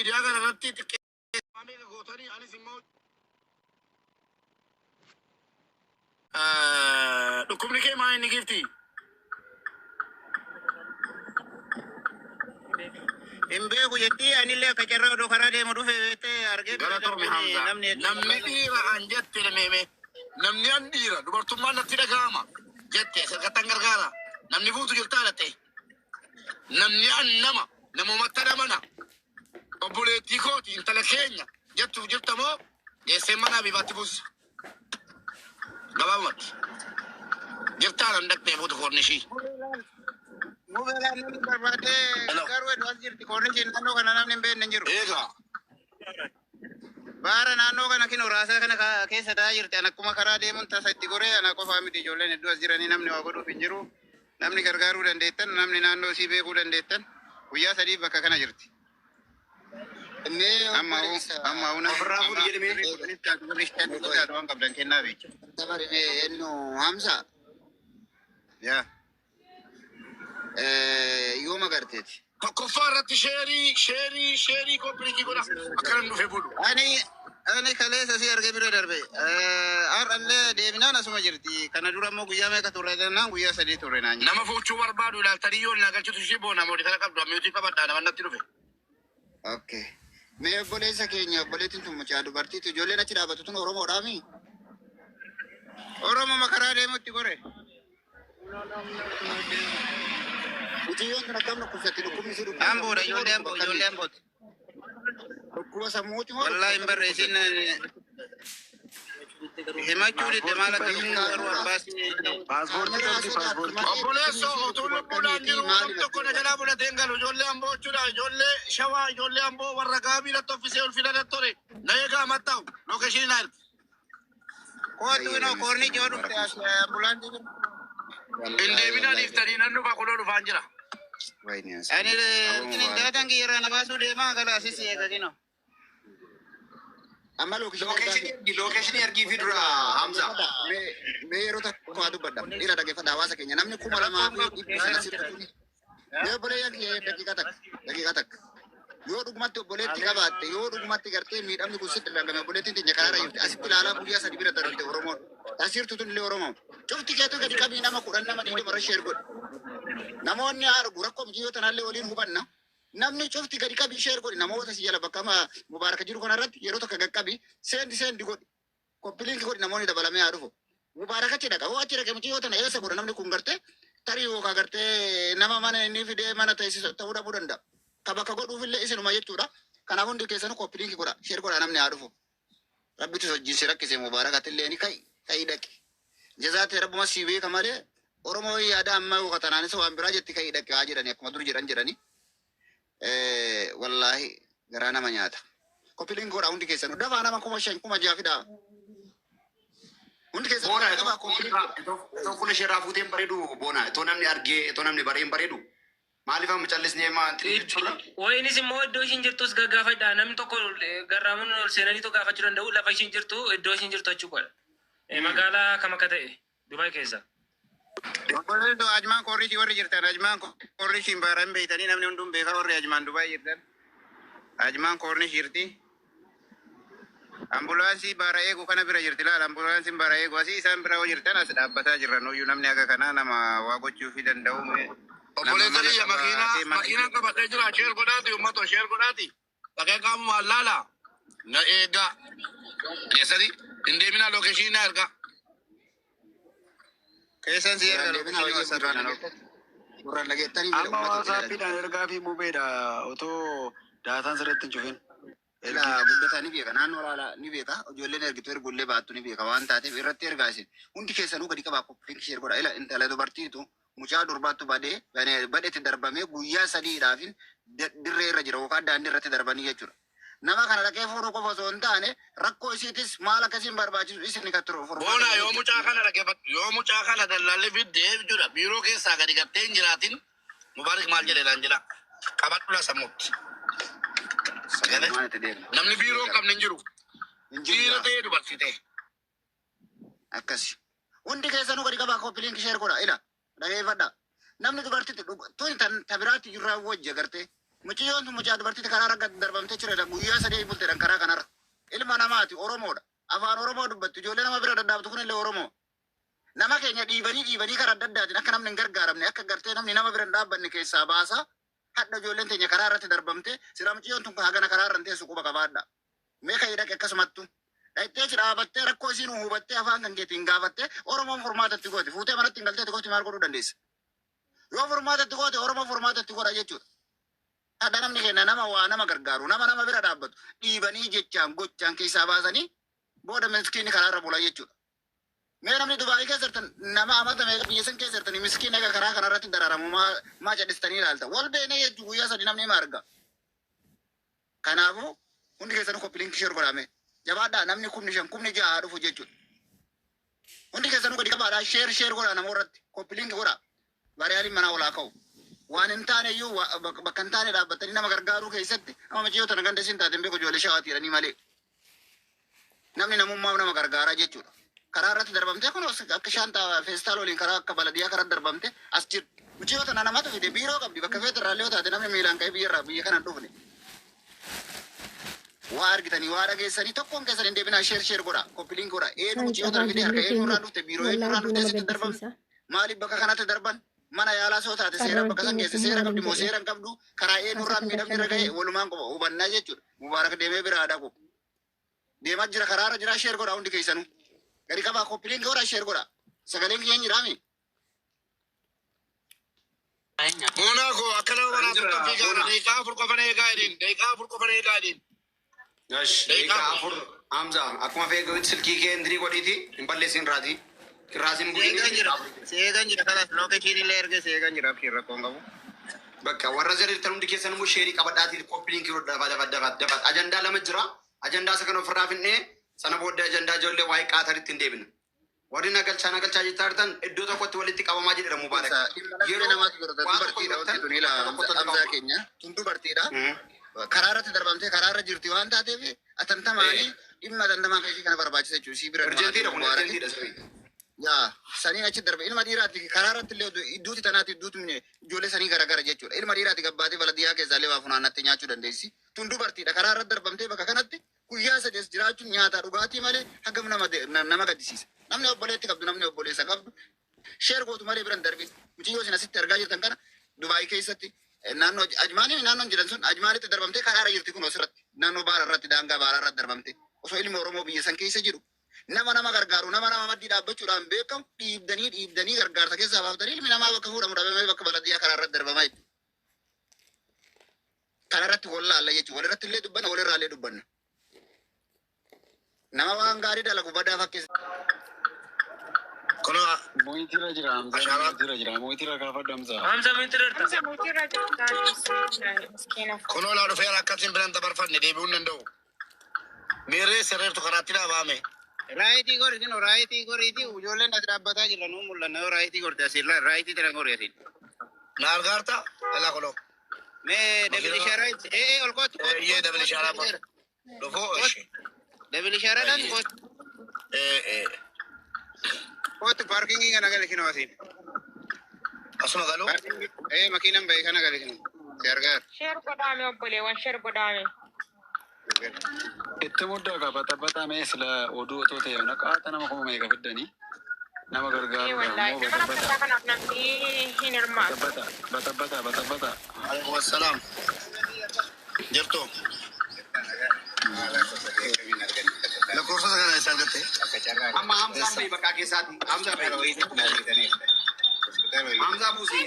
miidiyaa kana irratti xiqqeeffamee gootanii anis immoo dhukkubni kee maa inni gifti? Hin beeku jetti anillee akka carraa odoo karaa deemu dhufe beektee argee namni dhiira an jette meeme namni an dhiira dubartummaan natti dhaga'ama jette sagantaan gargaara namni buutu jirtaa dhatte namni an namumatti dhamana obboleettii kooti intala keenya jettuuf jirta moo geessee mana abibaatti buusa gabaabumatti jirtaa nan dhaqxee buutu koornishii. Mubelaan namni barbaadee garuu edwaas jirti koornishiin naannoo kana namni hin beekne hin jiru. Eegaa. Baara naannoo kana kinoo raasaa kana keessa taa'aa jirti. An akkuma karaa deemuun tasa itti goree ana qofaa miti ijoolleen hedduus jiranii namni waa godhuuf hin jiru. Namni gargaaruu dandeettan namni naannoo isii beekuu dandeettan guyyaa sadiif bakka kana jirti. Amma una ofirraa fuudhi jedhamee waan qabdan kennaa beektu. Dabarine ennu Hamza. Yaa. Yooma garteeti. Tokkoffaa irratti sheerii koopiriitii godha akkanan dhufe bulu. Ani kaleessa si argee bira darbe. Har'allee deeminaan asuma jirti. Kana dura immoo guyyaa meeqa turre jennaan guyyaa sadii turre naan. Nama fuuchuu barbaadu ilaaltanii yoo na galchitu ishee boona moodi kana qabdu ammiyuutii qabadhaa nama natti dhufe. Okay. Mee obboleessa keenya obboleettiin tun mucaa dubartiitu ijoolleen achi dhaabatu tun Oromoodhaa mi? Oromoo makaraa deemutti gore. Ujiyoon kana kamna kusatti dhukkubni si dhukkubni. Amboodha ijoollee ambooti. Dhukkuba sammuuti moo? Wallaahi hin barreessin. Himachuu didde maal akka garuu paaspoortii. Obboleessoo utuu lubbuudhaan jiru waan tokko na jalaa fudhatee hin galu. Ijoollee amboo jechuudha. Ijoollee shawaa ijoollee amboo warra gaabii irratti offisee ulfina ture. Na eegaa mattaa'u lookeeshinii naa erga. Kootu inoo koorni ijoo dhufte as ambulaantii jiru. Indeeminaan iftanii nan dhufa kunoo dhufaan jira. Ani daataan kiyyarraa na baasuu deemaa gala asis eegagino. Amma lookeeshinii ergii fi dura Hamza. Mee yeroo takko dubbadha. Dhiira dhaggeeffadha hawaasa keenya. Namni 2,000 sirriitti. Yoo obboleeyyan daqiiqaa takka. Yoo dhugumatti obboleetti qabaatte yoo dhugumatti gartee miidhamni kun sitti dhagame obboleettiin teenya karaarra jirti. Asitti ilaalaa guyyaa sadii bira darbite Oromoon. Asirtu tun illee Oromoon. Cufti keetu gadi qabii nama 10 nama 20 irra sheer godhe. Namoonni argu rakkoo mijiyoo tanaallee waliin hubanna. Namni cufti gadi qabii sheer godhe namoota si jala bakka mubaaraka jiru kanarratti yeroo tokko gaqqabii seendi godhe. Koppiliinki godhe namoonni dabalamee haa dhufu. Mubaarakachi dhaqa. Hoo achi dhaqe mijiyoo tana eessa godha namni kun gartee tarii yookaan gartee nama mana inni fidee mana teessisa ta'uu dhabuu danda'a. Kabaka godhuufillee isinuma jechuudha. Kanaaf hundi keessanuu koppiliinki godha. Sheer godha namni haa dhufu. Rabbitu hojjiinsi rakkisee mubaarakatillee ni ka'i dhaqe. Jazaate rabbuma si beeka malee Oromoo yaada amma yoo qatanaanis waan biraa jetti ka'i dhaqe haa jedhani akkuma dur jedhani. Wallaahi garaa nama nyaata. Koppiliinki godha hundi keessanuu dafaa nama 5,000 6,000 fidaa. Hundi keessanuu dafaa koppiliinki. Itoo kun ishee raafuuteen bareedu boona. Itoo namni argee itoo namni bareen bareedu. Maaliif amma callisnee maanti jechuudha? Wayinis immoo iddoo ishiin jirtus gaggaafadha. Namni tokko garraamuun ol seenanii tokko gaafachuu danda'u. Lafa ishiin jirtu iddoo ishiin jirtu achuu godha. Magaalaa kam akka ta'e Dubaay keessa. Obboleettoo ajmaan koorrisii warri jirtan ajmaan koorrisiin baaraan beeytanii namni hunduun beekaa warri ajmaan Dubaay jirtan. Ajmaan koornis jirti. Ambulaansii baara eegu kana bira jirti laala ambulaansiin baara eegu asii isaan bira yoo jirtan as dhaabbataa jiran hoyyuu namni akka kanaa nama waa gochuufi danda'u. Obboleettii makiinaan qabatee jira sheer godhaati uummatoo sheer godhaati dhaqee qaamuma allaala na eegaa keessatti hin deeminaa lookeeshinii na erga. Keessan si erga amma waasaappiidhaan ergaa fi bubeedha otoo daataan sirriitti hin cufin. Ilaa guddataa ni beeka naannoo laalaa ni beeka ijoolleen ergitu ergullee baattu ni beeka waan taateef irratti ergaa isin hundi keessanuu gadi qabaa koppiliinki sheer godha ila intala dubartiitu. Mucaa durbaattu badeetti darbamee guyyaa sadiidhaafin dirree irra jira yookaan daandii irratti darbanii jechuudha. Nama kana dhaqee fuudhuu qofa osoo hin taane rakkoo isiitis maal akkasiin barbaachisu isin kan turu. Boona yoo mucaa kana dallaallee fiddee jechuudha biiroo keessaa gadi gattee hin jiraatin mubaarik maal jedheedhaan jira qabadhu la sammuutti. Namni biiroo hin qabne hin jiru. Dhiira ta'ee dubartii ta'e. Akkasi. Hundi keessanuu gadi qabaa koppiliinki sheer godha ila. Dhaggeeffadha. Namni dubartiitti tuni tabiraatti jirraa wajji agartee Mucayyoon tun mucaa dubartii karaa irra darbamtee jiredha. Guyyaa sadii bulteedhaan karaa kanarra. Ilma namaati Oromoodha. Afaan Oromoo dubbatti. Ijoollee nama bira daddaabtu kunillee Oromoo. Nama keenya dhiibanii karaa adda addaatiin akka namni hin gargaaramne akka gartee namni nama bira hin dhaabbanne keessaa baasa. Hadda ijoolleen teenya karaa irratti darbamte sira mucayyoon tun hagana karaa irra teessu quba qabaadha. Meeqa hidhaqe akkasumattu. Dhaittee dhaabattee rakkoo isiin hubattee afaan kan keetiin gaafattee Oromoon furmaatatti gooti. Fuutee manatti hin galtee gooti maal godhuu dandeessa? Yoo furmaatatti goote Oromoo furmaatatti godha jechuudha. Hadda namni keenya nama waa nama gargaaru nama bira dhaabbatu dhiibanii jechaan gochaan keessaa baasanii booda miskiinni karaa irra bula jechuudha. Mee namni Dubaayii keessatti nama amata meeqa biyya san keessatti miskiin egaa karaa kanarratti dararamu maa cadhistanii ilaalta. Wal beenee jechuun guyyaa sadii namni hima arga. Kanaafuu hundi keessatti koppiliinki ishee godhame. Jabaadhaa namni kumni shan kumni ja'a dhufu jechuudha. Hundi keessatti gadi qabaadhaa sheer godhaa nama irratti koppiliinki godhaa. Bareedaaliin manaa olaa ka'u. Waan hin taane iyyuu bakka hin taane dhaabbatanii nama gargaaruu keessatti amma mucayyoota na ganda isin taateen beeku ijoollee shawaati jedhanii malee. Namni namummaa nama gargaaraa jechuudha. Karaa irratti darbamtee kun akka shaantaa feestaal waliin karaa akka baladiyaa karaa darbamtee as jirti. Mucayyoota na namatu fide biiroo qabdi bakka feeta irraallee yoo taate namni miilaan ka'ee biyya kana dhufne. Waa argitanii waa dhageessanii tokkoon keessan hin deebinaa sheer godhaa koppiliin godhaa eenyu mucayyoota fide harka eenyurraa dhufte biiroo eenyurraa dhufte sitti darbamte maaliif bakka kanatti darban mana yaalaa soo taate seera bakka san keessa seera qabdi moo seera hin qabdu karaa eenyurraan miidhamni irra ga'e walumaan qofa hubannaa jechuudha. Mubaarak deemee biraa dhaqu deemaa jira karaarra jira sheer godhaa hundi keessanuu gadi qabaa koppiliin godhaa sheer godhaa sagaleen keenya jiraami. Monaco akkana waraabuu qabdi gaana deeqaa afur qofan eegaa jedhin. Deeqaa afur Hamza akkuma feegawitti silkii kee indirii godhiiti hin balleessin raati. Kiraasin Seegan jira kanas lookeeshiin illee erga seegan jira abshii rakkoon qabu. bakka warra zariirtan hundi keessan immoo sheerii qabadhaatiin koppiliin kiroo dafa ajandaa lama jira. Ajandaa isa kan ofirraa finnee sana booddee ajandaa ijoollee waa'ee qaataritti hin deebina. Warri nagalchaa jettaa jirtan iddoo tokkotti walitti qabamaa jedhama Mubaarak. Yeroo namaatti dubartiidha wanti tun ilaa keenya tun dubartiidha. Karaa irratti darbamtee karaa irra jirti waan taateef atantamaanii dhimma atantamaa keessii kana barbaachisa jechuudha. Si bira Urjentiidha. yaa saniin achi darbe ilma dhiiraatti karaa irratti illee idduuti tanaatti idduuti ijoollee sanii garagara jechuudha. Ilma dhiiraatti gabbaatee baladiyaa keessaa illee waa funaannattee nyaachuu dandeessi. Tun dubartiidha karaa irratti darbamtee bakka kanatti guyyaa sadees jiraachuun nyaataa dhugaatii malee hagam nama gaddisiisa. Namni obboleetti qabdu namni obboleessa qabdu sheer gootu malee biran darbe mucayyoo isin asitti argaa jirtan kana Dubaayii keessatti naannoo naannoon jiran sun Ajmaanitti darbamtee karaa irra jirti kun osirratti naannoo baara irratti daangaa baara irratti darbamte osoo ilmi Oromoo biyya san keessa jiru nama gargaaru nama maddii dhaabbachuudhaan beekamu dhiibdanii gargaarsa keessaa baaftanii ilmi namaa bakka fuudhamu dhabamee bakka baladiyaa karaa irratti darbamaa jechuudha. Kana irratti wallaalla jechuudha. Walirratti illee dubbanna walirraa illee dubbanna. Nama waan gaarii dalagu badaa fakkeessa. Kono Moitira jira moitira kaafadhu Hamza. Hamza moitira kono laa dhufee akkasiin biran dabarfanne deebi'uu hin danda'u. Miirree sirreertu karaatti dhaabame. Raayitii goriiti ijoolleen as dhaabbataa jiran nuu mul'anna yoo raayitii gorte asirra raayitii tana gori asiin. Na argaarta ilaa kono. Mee dabili shaaraa ol kootu. Iyyee dabili shaaraa ba. Dhufoo ishee. Dabili shaaraadhaan kootu. Kootu paarkingii kana gala kinoo asiin. Asuma galuu. Makiinan bahee kana gala kinoo. Si argaa. Sheer godhaame obboleewwan sheer godhaame. Itti muddaa qabataa mee sila oduu otoo ta'e naqaata nama kuma meeqa fiddanii nama gargaaru Wallahi nama rakkataa kanaaf namni hin hirmaatu. bata. Alaikum assalaam. Jirtu. Lakkoofsa kana isaan gatte. Amma Hamzaan bii bakka keessaati. Hamzaa bii. Hamzaa buusii.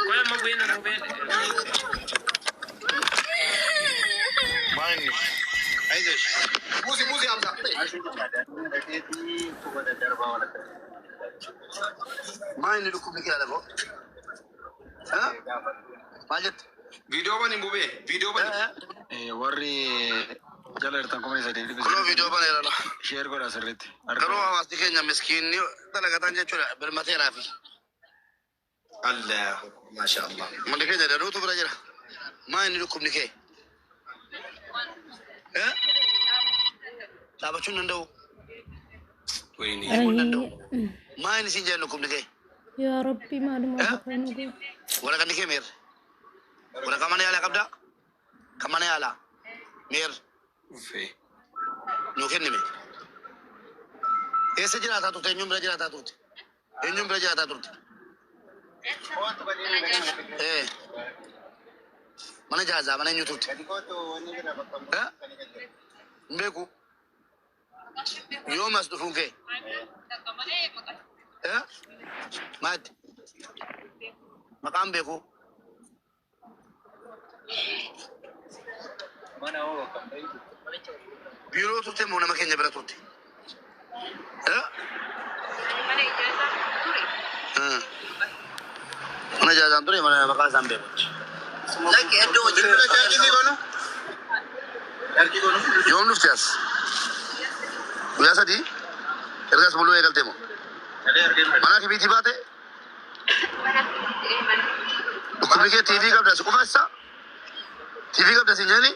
Wala mabuena na buena. Maani. Aizesh. Buusii Hamzaa. Maani dhukkubni kee alaboo. Maal jettu? Viidiyoo bani bubee. Viidiyoo bani. warri jala jirtan kuma isa deebi Kunoo viidiyoo baneedha. sheer godha sirriitti. Garuu hawaasni keenya miskiinni dalagataan jechuudha birmateeraa fi Allah. Masha Allah. manni keenya danuutu bira jira. Maani dhukkubni kee? Dhaabachuu hin danda'u. Wayini. Hin danda'u. Maani siin jedhan dhukkubni kee? يا ربي معلومة فاهمة. ولا كان كمير ولا كمان يالا كبدا كمان يالا مير في نوكين نمي ऐसे जिराता तो तेन्यूम ब्रज जिराता तो तेन्यूम ब्रज जिराता तो mana jaza mana nyutut mbeku yo mas du funke mat makam beku biro tutte mona makenya bra tutte mana jaza antore mana makam sambe like edo jibra jarki gono yom nuftias biasa di ergas bulu egal temo mana ki biti bate ko bige tv ka das ko fassa tv ka das nyali